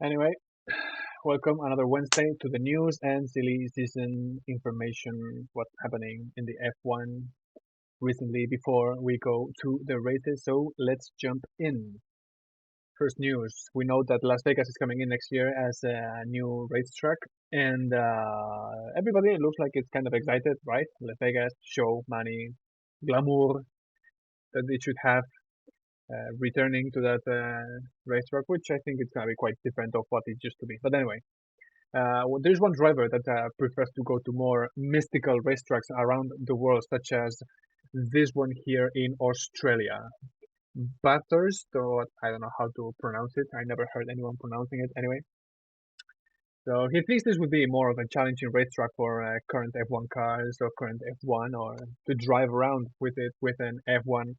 Anyway, welcome another Wednesday to the news and silly season information. What's happening in the F1 recently before we go to the races. So let's jump in. First news: we know that Las Vegas is coming in next year as a new racetrack, and everybody looks like it's kind of excited, right? Las Vegas, show, money, glamour that it should have. Returning to that racetrack, which I think is going to be quite different of what it used to be. But anyway, well, there's one driver that prefers to go to more mystical racetracks around the world, such as this one here in Australia. Bathurst, or I don't know how to pronounce it. I never heard anyone pronouncing it anyway. So he thinks this would be more of a challenging racetrack for current F1 cars or current F1 or to drive around with it with an F1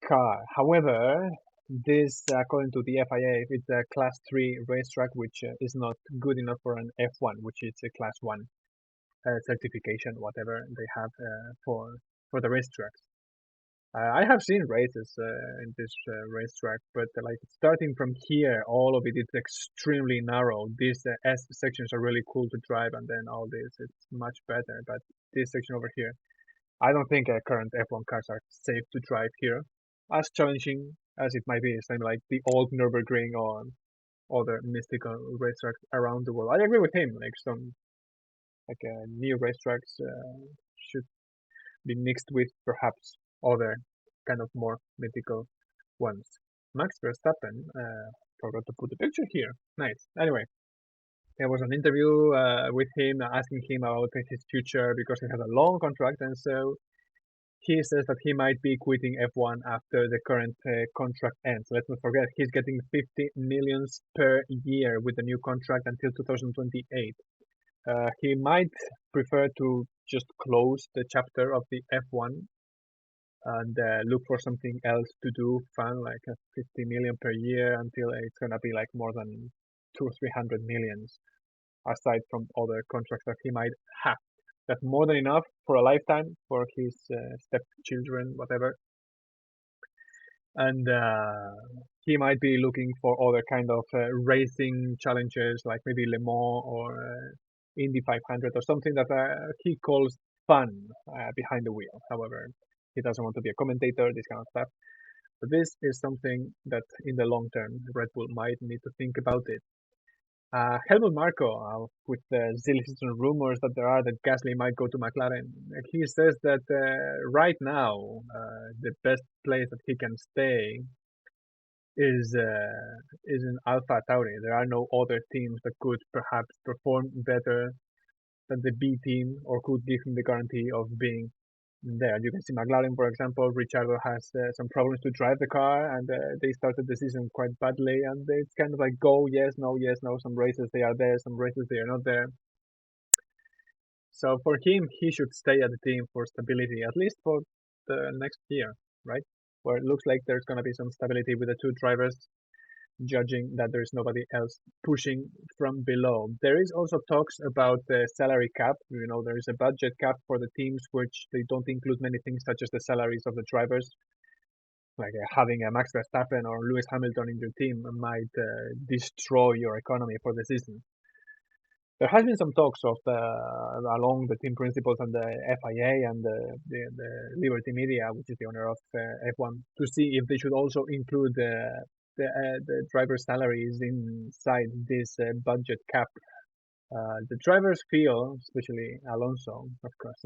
car. However, this, according to the FIA, it's a Class 3 racetrack, which is not good enough for an F1, which is a Class 1 certification, whatever they have for the racetracks. I have seen races in this racetrack, but like starting from here, all of it is extremely narrow. These S sections are really cool to drive, and then all this it's much better. But this section over here, I don't think current F1 cars are safe to drive here. As challenging as it might be, same like the old Nürburgring or other mystical racetracks around the world. I agree with him. Like some new racetracks should be mixed with perhaps other kind of more mythical ones. Max Verstappen forgot to put the picture here. Nice. Anyway, there was an interview with him asking him about his future because he has a long contract, and so he says that he might be quitting F1 after the current contract ends. Let's not forget, he's getting 50 millions per year with the new contract until 2028. He might prefer to just close the chapter of the F1 and look for something else to do, fun, like 50 million per year until it's gonna be like more than 200-300 millions, aside from other contracts that he might have. That's more than enough for a lifetime for his stepchildren, whatever. And he might be looking for other kind of racing challenges, like maybe Le Mans or Indy 500 or something that he calls fun behind the wheel. However, he doesn't want to be a commentator, this kind of stuff. But this is something that in the long term, Red Bull might need to think about it. Helmut Marko, with the silly season rumors that there are that Gasly might go to McLaren, he says that right now the best place that he can stay is in Alpha Tauri. There are no other teams that could perhaps perform better than the B team or could give him the guarantee of being there. You can see McLaren, for example. Ricciardo has some problems to drive the car, and they started the season quite badly. And it's kind of like go, yes, no, yes, no. Some races they are there, some races they are not there. So for him, he should stay at the team for stability, at least for the next year, right? Where it looks like there's going to be some stability with the two drivers, judging that there's nobody else pushing from below. There is also talks about the salary cap. You know, there is a budget cap for the teams, which they don't include many things such as the salaries of the drivers. Like having a Max Verstappen or Lewis Hamilton in your team might destroy your economy for the season. There has been some talks of along the team principals and the FIA and the Liberty Media, which is the owner of F1, to see if they should also include the driver salaries inside this budget cap. The drivers feel, especially Alonso, of course,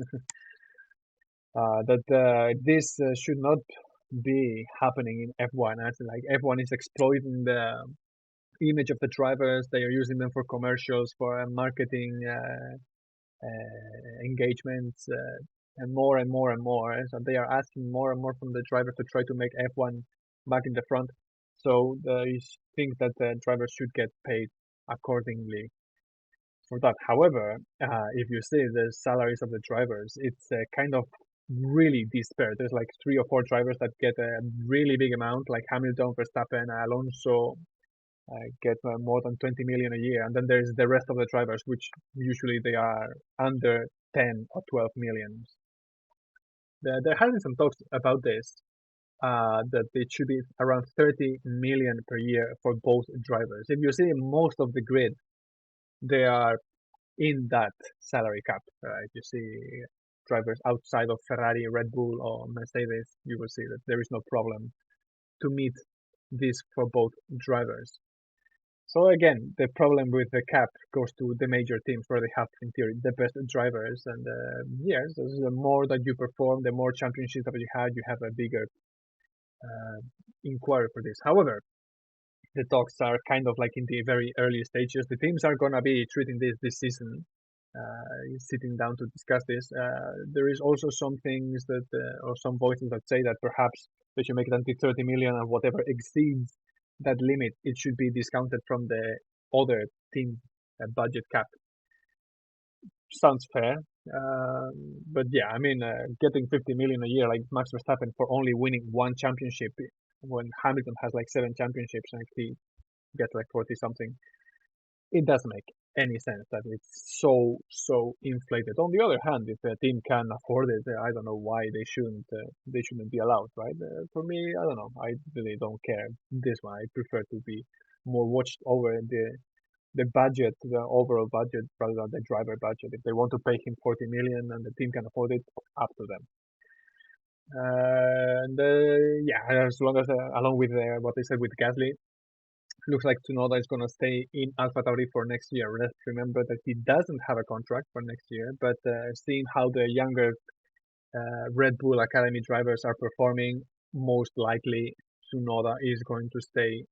that this should not be happening in F1. As like F1 is exploiting the image of the drivers. They are using them for commercials, for marketing engagements, and more and more and more. So they are asking more and more from the drivers to try to make F1 back in the front. So I think that the drivers should get paid accordingly for that. However, if you see the salaries of the drivers, it's kind of really disparate. There's like 3 or 4 drivers that get a really big amount, like Hamilton, Verstappen, Alonso, get more than 20 million a year, and then there's the rest of the drivers, which usually they are under 10 or 12 millions. There has been some talks about this, that it should be around 30 million per year for both drivers. If you see most of the grid, they are in that salary cap. If you see drivers outside of Ferrari, Red Bull, or Mercedes, you will see that there is no problem to meet this for both drivers. So again, the problem with the cap goes to the major teams where they have, in theory, the best drivers. And yes, the more that you perform, the more championships that you have a bigger inquiry for this. However, the talks are kind of like in the very early stages. The teams are gonna be treating this season, sitting down to discuss this. There is also some things that, or some voices that say that perhaps they should make it until 30 million, and whatever exceeds that limit, it should be discounted from the other team budget cap. Sounds fair. But yeah, I mean, getting 50 million a year like Max Verstappen for only winning one championship when Hamilton has like 7 championships and he gets like 40 something, it doesn't make any sense that it's so inflated. On the other hand, if a team can afford it, I don't know why they shouldn't be allowed, right? For me, I don't know. I really don't care this one. I prefer to be more watched over the budget, the overall budget, rather than the driver budget. If they want to pay him 40 million and the team can afford it, up to them. And yeah, as long as along with what they said with Gasly, looks like Tsunoda is going to stay in AlphaTauri for next year. Let's remember that he doesn't have a contract for next year, but seeing how the younger Red Bull Academy drivers are performing, most likely Tsunoda is going to stay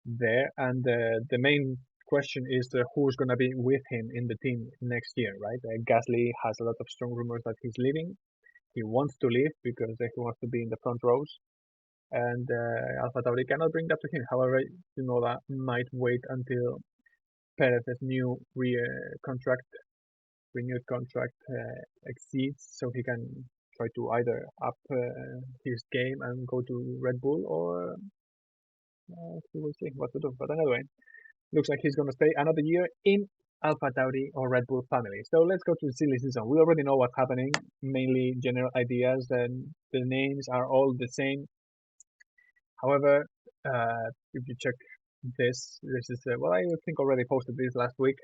there. And the main question is who's going to be with him in the team next year, right? Gasly has a lot of strong rumors that he's leaving. He wants to leave because he wants to be in the front rows, and AlphaTauri cannot bring that to him. However, Tsunoda might wait until Perez's new contract, renewed contract exceeds, so he can try to either up his game and go to Red Bull, or we will see what to do. But anyway, looks like he's going to stay another year in AlphaTauri or Red Bull family. So let's go to the silly season. We already know what's happening, mainly general ideas, and the names are all the same. However, if you check this is well, I think already posted this last week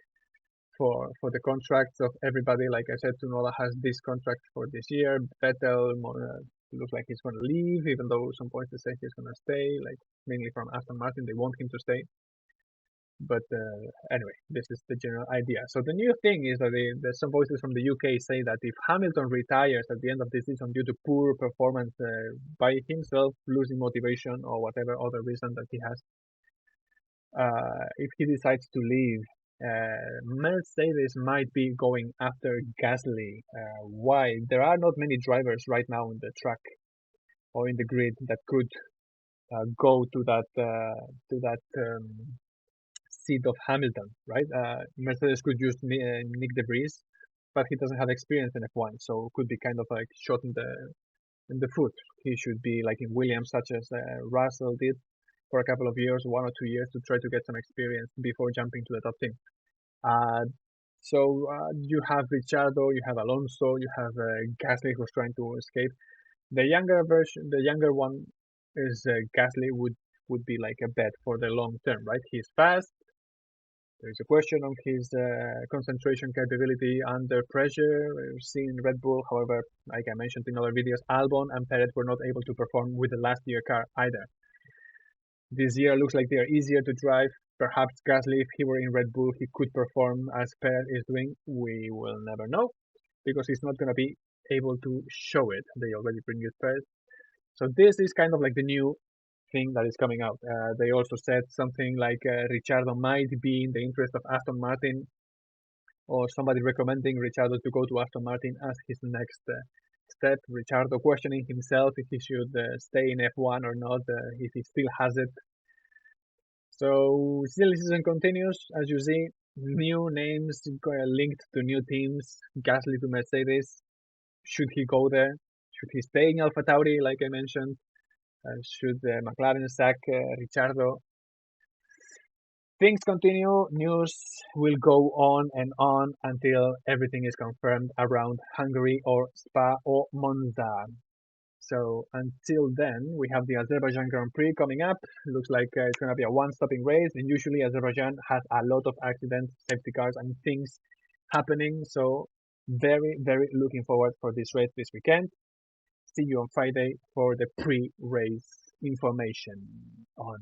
for the contracts of everybody. Like I said, Tsunoda has this contract for this year. Vettel looks like he's going to leave, even though some points they say he's going to stay. Like mainly from Aston Martin, they want him to stay. But anyway, this is the general idea. So the new thing is that some voices from the UK say that if Hamilton retires at the end of the season due to poor performance by himself, losing motivation or whatever other reason that he has, if he decides to leave, Mercedes might be going after Gasly. Why? There are not many drivers right now in the track or in the grid that could go to that seat of Hamilton, right? Mercedes could use Nick De Vries, but he doesn't have experience in F1, so could be kind of like shot in the foot. He should be like in Williams, such as Russell did for a couple of years, 1 or 2 years, to try to get some experience before jumping to the top team. So you have Ricciardo, you have Alonso, you have Gasly who's trying to escape. The younger version, the younger one is Gasly would be like a bet for the long term, right? He's fast. There's a question of his concentration capability under pressure. We've seen Red Bull, however, like I mentioned in other videos, Albon and Perez were not able to perform with the last year car either. This year looks like they are easier to drive. Perhaps Gasly, if he were in Red Bull, he could perform as Perez is doing. We will never know because he's not going to be able to show it. They already renewed Perez. So this is kind of like the new thing that is coming out. They also said something like Ricciardo might be in the interest of Aston Martin, or somebody recommending Ricciardo to go to Aston Martin as his next step. Ricciardo questioning himself if he should stay in F1 or not, if he still has it. So silly season continues, as you see, new names linked to new teams. Gasly to Mercedes. Should he go there? Should he stay in AlphaTauri, like I mentioned? Should McLaren sack Ricciardo? Things continue. News will go on and on until everything is confirmed around Hungary or Spa or Monza. So until then, we have the Azerbaijan Grand Prix coming up. Looks like it's going to be a one-stopping race, and usually Azerbaijan has a lot of accidents, safety cars, and things happening. So very, very looking forward for this race this weekend. See you on Friday for the pre-race information on.